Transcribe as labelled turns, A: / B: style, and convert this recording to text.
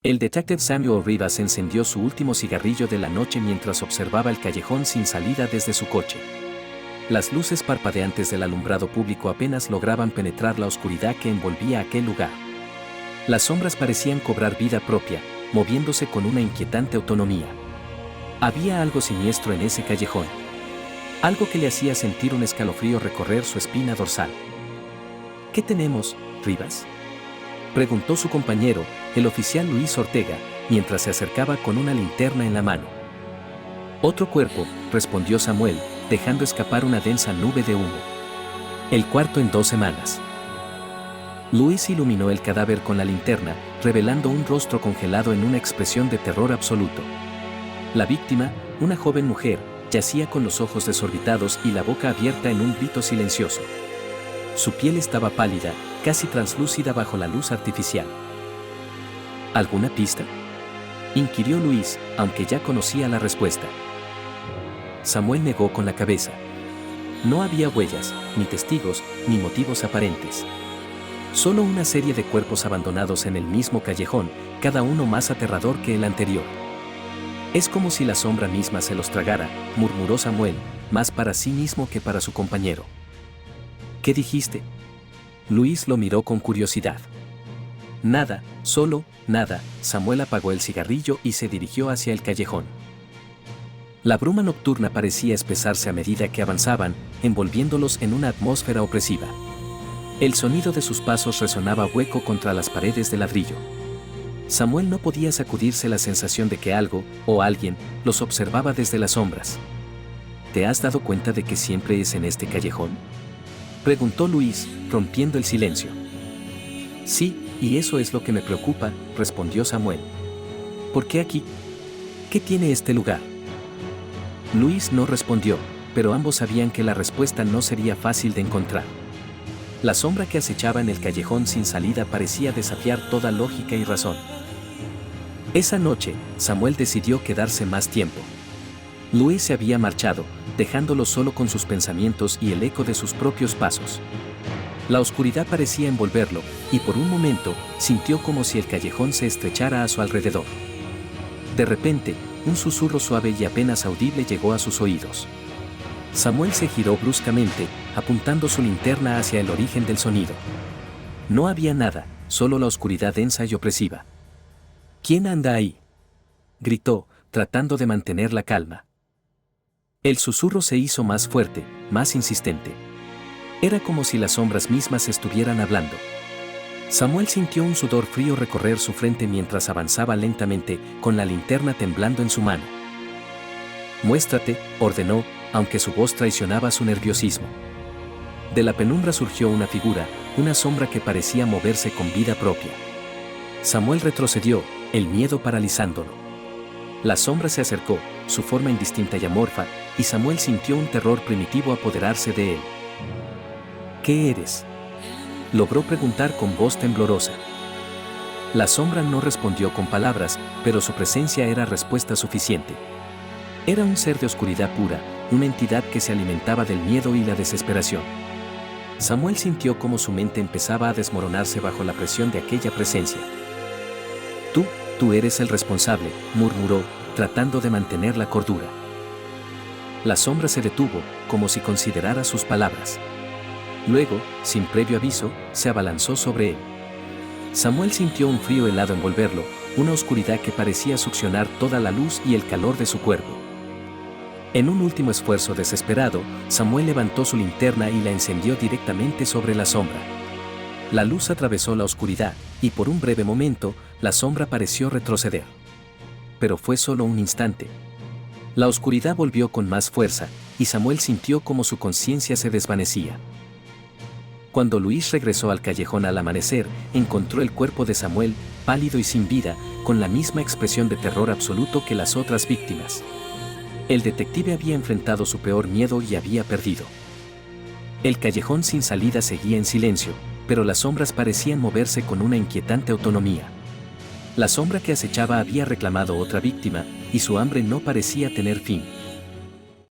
A: El detective Samuel Rivas encendió su último cigarrillo de la noche mientras observaba el callejón sin salida desde su coche. Las luces parpadeantes del alumbrado público apenas lograban penetrar la oscuridad que envolvía aquel lugar. Las sombras parecían cobrar vida propia, moviéndose con una inquietante autonomía. Había algo siniestro en ese callejón. Algo que le hacía sentir un escalofrío recorrer su espina dorsal. ¿Qué tenemos, Rivas?, preguntó su compañero, el oficial Luis Ortega, mientras se acercaba con una linterna en la mano. Otro cuerpo, respondió Samuel, dejando escapar una densa nube de humo. El cuarto en 2 semanas. Luis iluminó el cadáver con la linterna, revelando un rostro congelado en una expresión de terror absoluto. La víctima, una joven mujer, yacía con los ojos desorbitados y la boca abierta en un grito silencioso. Su piel estaba pálida, casi translúcida bajo la luz artificial. ¿Alguna pista?, inquirió Luis, aunque ya conocía la respuesta. Samuel negó con la cabeza. No había huellas, ni testigos, ni motivos aparentes. Solo una serie de cuerpos abandonados en el mismo callejón, cada uno más aterrador que el anterior. Es como si la sombra misma se los tragara, murmuró Samuel, más para sí mismo que para su compañero. ¿Qué dijiste? Luis lo miró con curiosidad. Nada, solo, nada. Samuel apagó el cigarrillo y se dirigió hacia el callejón. La bruma nocturna parecía espesarse a medida que avanzaban, envolviéndolos en una atmósfera opresiva. El sonido de sus pasos resonaba hueco contra las paredes de ladrillo. Samuel no podía sacudirse la sensación de que algo, o alguien, los observaba desde las sombras. ¿Te has dado cuenta de que siempre es en este callejón?, preguntó Luis, rompiendo el silencio. Sí, y eso es lo que me preocupa, respondió Samuel. ¿Por qué aquí? ¿Qué tiene este lugar? Luis no respondió, pero ambos sabían que la respuesta no sería fácil de encontrar. La sombra que acechaba en el callejón sin salida parecía desafiar toda lógica y razón. Esa noche, Samuel decidió quedarse más tiempo. Luis se había marchado, dejándolo solo con sus pensamientos y el eco de sus propios pasos. La oscuridad parecía envolverlo, y por un momento, sintió como si el callejón se estrechara a su alrededor. De repente, un susurro suave y apenas audible llegó a sus oídos. Samuel se giró bruscamente, apuntando su linterna hacia el origen del sonido. No había nada, solo la oscuridad densa y opresiva. ¿Quién anda ahí?, gritó, tratando de mantener la calma. El susurro se hizo más fuerte, más insistente. Era como si las sombras mismas estuvieran hablando. Samuel sintió un sudor frío recorrer su frente mientras avanzaba lentamente, con la linterna temblando en su mano. Muéstrate, ordenó, aunque su voz traicionaba su nerviosismo. De la penumbra surgió una figura, una sombra que parecía moverse con vida propia. Samuel retrocedió, el miedo paralizándolo. La sombra se acercó, su forma indistinta y amorfa, y Samuel sintió un terror primitivo apoderarse de él. ¿Qué eres?, logró preguntar con voz temblorosa. La sombra no respondió con palabras, pero su presencia era respuesta suficiente. Era un ser de oscuridad pura, una entidad que se alimentaba del miedo y la desesperación. Samuel sintió cómo su mente empezaba a desmoronarse bajo la presión de aquella presencia. Tú eres el responsable, murmuró, tratando de mantener la cordura. La sombra se detuvo, como si considerara sus palabras. Luego, sin previo aviso, se abalanzó sobre él. Samuel sintió un frío helado envolverlo, una oscuridad que parecía succionar toda la luz y el calor de su cuerpo. En un último esfuerzo desesperado, Samuel levantó su linterna y la encendió directamente sobre la sombra. La luz atravesó la oscuridad, y por un breve momento, la sombra pareció retroceder. Pero fue solo un instante. La oscuridad volvió con más fuerza, y Samuel sintió como su conciencia se desvanecía. Cuando Luis regresó al callejón al amanecer, encontró el cuerpo de Samuel, pálido y sin vida, con la misma expresión de terror absoluto que las otras víctimas. El detective había enfrentado su peor miedo y había perdido. El callejón sin salida seguía en silencio, pero las sombras parecían moverse con una inquietante autonomía. La sombra que acechaba había reclamado otra víctima, y su hambre no parecía tener fin.